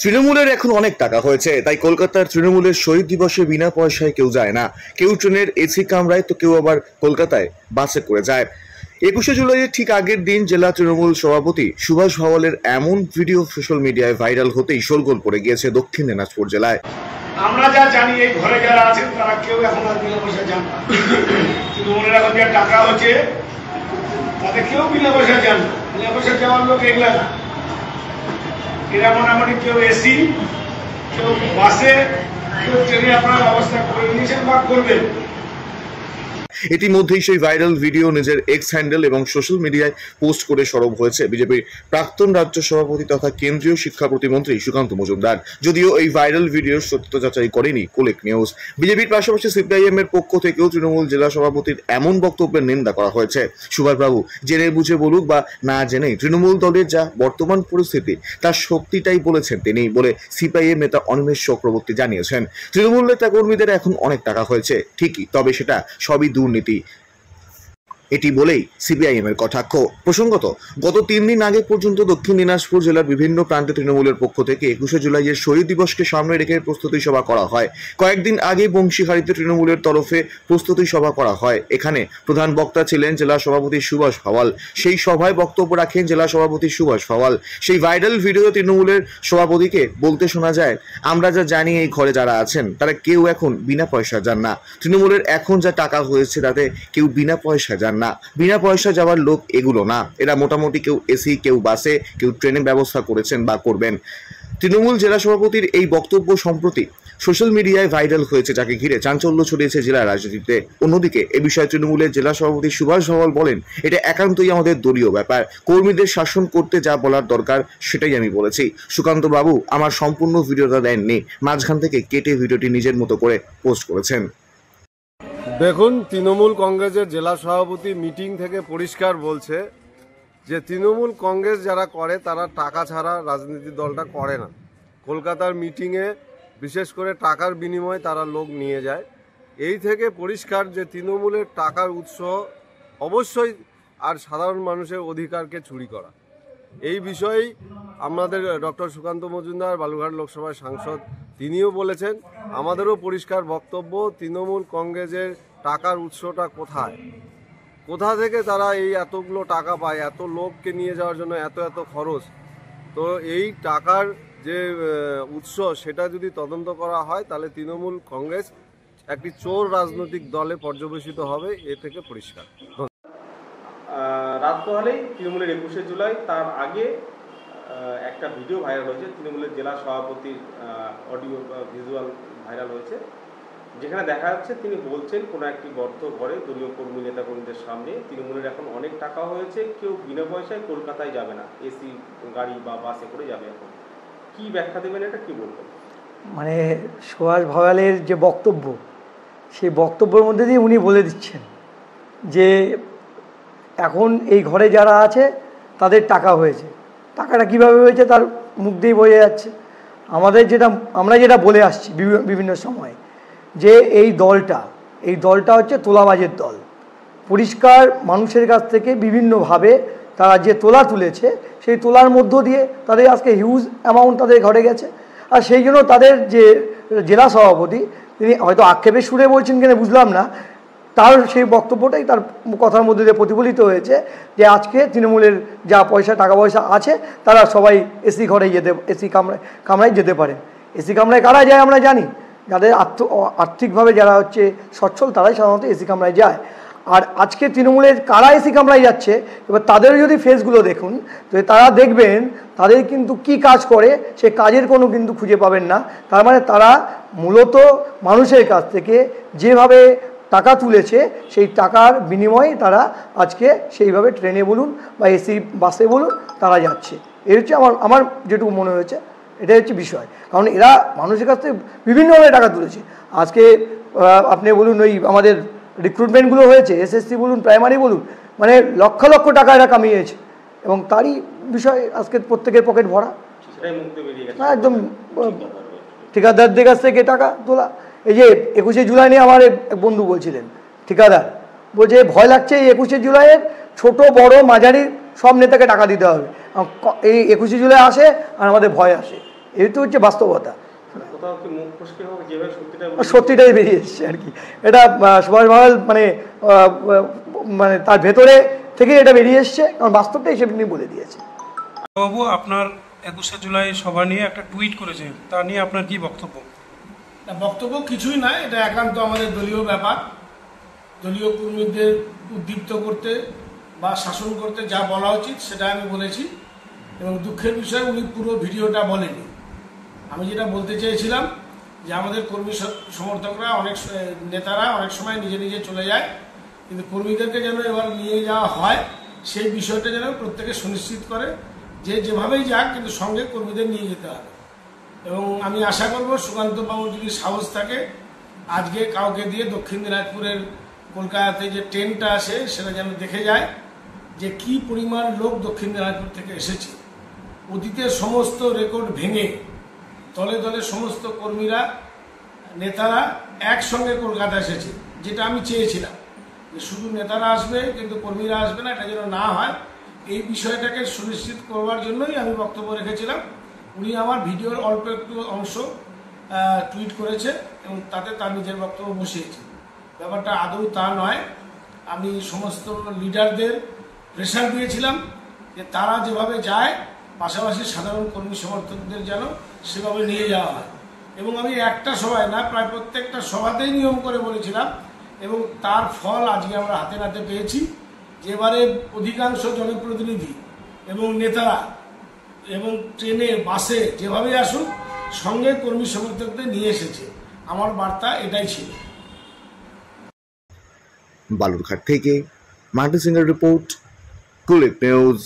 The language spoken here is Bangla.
তৃণমূলের এখন অনেক টাকা হয়েছে, তাই কলকাতার তৃণমূলের শহীদ দিবসে বিনা পয়সায় কেউ যায় না। কেউ ট্রেনের এসি কামরায়, তো কেউ আবার কলকাতায় বাসে করে যায়। 21শে জুলাইয়ের ঠিক আগের দিন জেলা তৃণমূল সভাপতি সুভাষ ভাওয়ালের এমন ভিডিও সোশ্যাল মিডিয়ায় ভাইরাল হতেই শোরগোল পড়ে গিয়েছে দক্ষিণ দিনাজপুর জেলায়। আমরা যা জানি, এই ঘরে যারা আছেন তারা কেউ এখন আর বিনা পয়সা যান না। তৃণমূলের এখন যা টাকা হচ্ছে তাতে কেউ বিনা পয়সা যান না। বিনা পয়সা যাওয়ার লোক এগুলা না। এরা মোটামুটি কেউ এসি, কেউ বাসে, কেউ ট্রেনে আপনার ব্যবস্থা করে নিয়েছেন বা করবেন। ইতিমধ্যেই সেই ভাইরাল ভিডিও নিজের এক্স হ্যান্ডেল এবং সোশ্যাল মিডিয়ায় পোস্ট করে সরব হয়েছে বিজেপির প্রাক্তন রাজ্য সভাপতি তথা কেন্দ্রীয় শিক্ষা প্রতিমন্ত্রী সুকান্ত মজুমদার। যদিও এই ভাইরাল ভিডিওর সত্যতা যাচাই করেনি কোলেক নিউজ। বিজেপির পাশাপাশি সিপিআইএম এর পক্ষ থেকেও তৃণমূল জেলা সভাপতির এমন বক্তব্যের নিন্দা করা হয়েছে। সুভাষবাবু জেনে বুঝে বলুক বা না জেনেই তৃণমূল দলের যা বর্তমান পরিস্থিতি তার সত্যিটাই বলেছেন তিনি বলে সিপিআইএম নেতা অনিমেষ চক্রবর্তী জানিয়েছেন। তৃণমূল নেতা কর্মীদের এখন অনেক টাকা হয়েছে ঠিকই, তবে সেটা সবই দুর্নীতি, এটি বলেই সিপিআইএম এর কটাক্ষ। প্রসঙ্গত, গত 3 দিন আগে পর্যন্ত দক্ষিণ দিনাজপুর জেলার বিভিন্ন প্রান্তে তৃণমূলের পক্ষ থেকে 21শে জুলাইয়ের শহীদ দিবসকে সামনে রেখে প্রস্তুতি সভা করা হয়। কয়েকদিন আগে বংশীহারিতে তৃণমূলের তরফে প্রস্তুতি সভা করা হয়। এখানে প্রধান বক্তা ছিলেন জেলা সভাপতি সুভাষ ভাওয়াল। সেই সভায় বক্তব্য রাখেন জেলা সভাপতি সুভাষ ভাওয়াল। সেই ভাইরাল ভিডিও তৃণমূলের সভাপতিকে বলতে শোনা যায়, আমরা যা জানি এই ঘরে যারা আছেন তারা কেউ এখন বিনা পয়সা যান না। তৃণমূলের এখন যা টাকা হয়েছে তাতে কেউ বিনা পয়সা যান না। বিনা পয়সা যাওয়ার লোক এগুলো না। এরা মোটামুটি কেউ এসি, কেউ বাসে, কেউ ট্রেনে ব্যবস্থা করেছেন বা করবেন। তৃণমূল জেলা সভাপতির এই বক্তব্য সম্প্রতি সোশ্যাল মিডিয়ায় ভাইরাল হয়েছে, যাকে ঘিরে চাঞ্চল্য ছড়িয়েছে জেলা রাজনীতিতে। অন্যদিকে এ বিষয়ে তৃণমূলের জেলা সভাপতি সুভাষ ভাওয়াল বলেন, এটা একান্তই আমাদের দলীয় ব্যাপার। কর্মীদের শাসন করতে যা বলার দরকার সেটাই আমি বলেছি। সুকান্ত বাবু আমার সম্পূর্ণ ভিডিওটা দেননি, মাঝখান থেকে কেটে ভিডিওটি নিজের মতো করে পোস্ট করেছেন। দেখুন, তৃণমূল কংগ্রেসের জেলা সভাপতি মিটিং থেকে পরিষ্কার বলছে যে তৃণমূল কংগ্রেস যারা করে তারা টাকা ছাড়া রাজনীতি দলটা করে না। কলকাতার মিটিংয়ে বিশেষ করে টাকার বিনিময়ে তারা লোক নিয়ে যায়। এই থেকে পরিষ্কার যে তৃণমূলের টাকার উৎস অবশ্যই আর সাধারণ মানুষের অধিকারকে চুরি করা। এই বিষয়েই আমাদের ডক্টর সুকান্ত মজুমদার, বালুরঘাট লোকসভার সাংসদ, তিনিও বলেছেন। আমাদেরও পরিষ্কার বক্তব্য, তৃণমূল কংগ্রেসের টাকার উৎসটা কোথায়, কোথা থেকে তারা এই এতগুলো টাকা পায়, এত লোককে নিয়ে যাওয়ার জন্য এত এত খরচ। তো এই টাকার যে উৎস সেটা যদি তদন্ত করা হয় তাহলে তৃণমূল কংগ্রেস একটি চোর রাজনৈতিক দলে পর্যবেসিত হবে, এ থেকে পরিষ্কার। রাত হলেই তৃণমূলের 21শে জুলাই, তার আগে একটা ভিডিও ভাইরাল হয়েছে, তৃণমূলের জেলা সভাপতির অডিও বা ভিজুয়াল ভাইরাল হয়েছে, যেখানে দেখা যাচ্ছে তিনি বলছেন কোনো একটি গর্ত ঘরে দলীয় কর্মী নেতাকর্মীদের সামনে তৃণমূলের এখন অনেক টাকা হয়েছে, কেউ বিনা পয়সায় কলকাতায় যাবে না, এসি গাড়ি বা বাসে করে যাবে। এখন কি ব্যাখ্যা দেবেন, এটা কি বলবেন? মানে সুভাষ ভাওয়ালের যে বক্তব্য, সেই বক্তব্যের মধ্যে দিয়ে উনি বলে দিচ্ছেন যে এখন এই ঘরে যারা আছে তাদের টাকা হয়েছে। টাকাটা কিভাবে হয়েছে তার মুখ দিয়েই বোঝা যাচ্ছে। আমরা যেটা বলে আসছি বিভিন্ন সময়, যে এই দলটা হচ্ছে তোলাবাজের দল। পরিষ্কার মানুষের কাছ থেকে বিভিন্নভাবে তারা যে তোলা তুলেছে, সেই তোলার মধ্য দিয়ে তাদের আজকে হিউজ অ্যামাউন্ট তাদের ঘরে গেছে। আর সেই জন্য তাদের যে জেলা সভাপতি, তিনি হয়তো আক্ষেপের সুরে বলছেন কিনা বুঝলাম না, তার সেই বক্তব্যটাই তার কথার মধ্যে দিয়ে প্রতিফলিত হয়েছে যে আজকে তৃণমূলের যা টাকা পয়সা আছে তারা সবাই এসি ঘরে এসি কামরায় যেতে পারে। এসি কামরায় কারা যায় আমরা জানি, যাদের আর্থিকভাবে যারা হচ্ছে সচ্ছল তারাই সাধারণত এসি কামরায় যায়। আর আজকে তৃণমূলের কারা এসি কামরায় যাচ্ছে, এবার তাদের যদি ফেসগুলো দেখুন তো তারা দেখবেন তাদের কিন্তু কি কাজ করে সে কাজের কোনো কিন্তু খুঁজে পাবেন না। তার মানে তারা মূলত মানুষের কাছ থেকে যেভাবে টাকা তুলেছে সেই টাকার বিনিময়ে তারা আজকে সেইভাবে ট্রেনে বলুন বা এসি বাসে বলুন তারা যাচ্ছে। এই হচ্ছে আমার যেটুকু মনে হয়েছে, এটাই হচ্ছে বিষয়। কারণ এরা মানুষের কাছ থেকে বিভিন্নভাবে টাকা তুলেছে। আজকে আপনি বলুন ওই আমাদের রিক্রুটমেন্টগুলো হয়েছে, এসএসসি বলুন, প্রাইমারি বলুন, মানে লক্ষ লক্ষ টাকা এরা কামিয়েছে এবং তারই বিষয় আজকে প্রত্যেকের পকেট ভরা। একদম ঠিকাদারদের কাছ থেকে টাকা তোলা। এই যে 21শে জুলাই নিয়ে আমার এক বন্ধু বলছিলেন, ঠিকাদার বলছে ভয় লাগছে এই 21শে জুলাইয়ের ছোট বড় মাঝারি সব নেতাকে টাকা দিতে হবে। এই 21শে জুলাই আসে আর আমাদের ভয় আসে। এই তো হচ্ছে বাস্তবতা। কোথাও কি মুখ ফসকে হোক যেভাবে সত্যিটাই বেরিয়ে এসছে আর কি। এটা সুভাষ ভাওয়াল মানে তার ভেতরে থেকে এটা বেরিয়ে এসছে, কারণ বাস্তবটা হিসেবে তিনি বলে দিয়েছে। বাবু, আপনার 21শে জুলাই সভা নিয়ে একটা টুইট করেছেন, তা নিয়ে আপনার কি বক্তব্য? বক্তব্য কিছুই নয়, এটা একান্ত আমাদের দলীয় ব্যাপার। দলীয় কর্মীদের উদ্দীপ্ত করতে বা শাসন করতে যা বলা উচিত সেটা আমি বলেছি, এবং দুঃখের বিষয় উনি পুরো ভিডিওটা বলেনি। আমি যেটা বলতে চেয়েছিলাম যে আমাদের কর্মী সমর্থকরা নেতারা অনেক সময় নিজে নিজে চলে যায়, কিন্তু কর্মীদেরকে যেন এবার নিয়ে যাওয়া হয় সেই বিষয়টা যেন প্রত্যেকে সুনিশ্চিত করে যে যেভাবেই যাক কিন্তু সঙ্গে কর্মীদের নিয়ে যেতে হবে। এবং আমি আশা করব সুকান্ত বাবুর যদি সাহস থাকে আজকে কাউকে দিয়ে দক্ষিণ দিনাজপুরের কলকাতাতে যে ট্রেনটা আসে সেটা যেন দেখে যায় যে কি পরিমাণ লোক দক্ষিণ দিনাজপুর থেকে এসেছে। অতীতের সমস্ত রেকর্ড ভেঙে দলে দলে সমস্ত কর্মীরা নেতারা একসঙ্গে কলকাতা এসেছে, যেটা আমি চেয়েছিলাম যে শুধু নেতারা আসবে কিন্তু কর্মীরা আসবে না, এটা যেন না হয়। এই বিষয়টাকে সুনিশ্চিত করবার জন্যই আমি বক্তব্য রেখেছিলাম। উনি আমার ভিডিওর অল্প একটু অংশ টুইট করেছে এবং তাতে তার নিজের বক্তব্য বসিয়েছে। ব্যাপারটা আদৌ তা নয়। আমি সমস্ত লিডারদের প্রেশার দিয়েছিলাম যে তারা যেভাবে যায় পাশাপাশি সাধারণ কর্মী সমর্থকদের যেন সেভাবে নিয়ে যাওয়া হয়। এবং আমি একটা সভায় না, প্রায় প্রত্যেকটা সভাতেই নিয়ম করে বলেছিলাম, এবং তার ফল আজকে আমরা হাতে নাতে পেয়েছি। যেবারে অধিকাংশ জনপ্রতিনিধি এবং নেতারা এবং ট্রেনে বাসে যেভাবে আসুন সঙ্গে কর্মী সমর্থকদের নিয়ে এসেছে। আমার বার্তা এটাই ছিল। বালুরঘাট থেকে মার্টিন সিংয়ের রিপোর্ট, কুলিক নিউজ।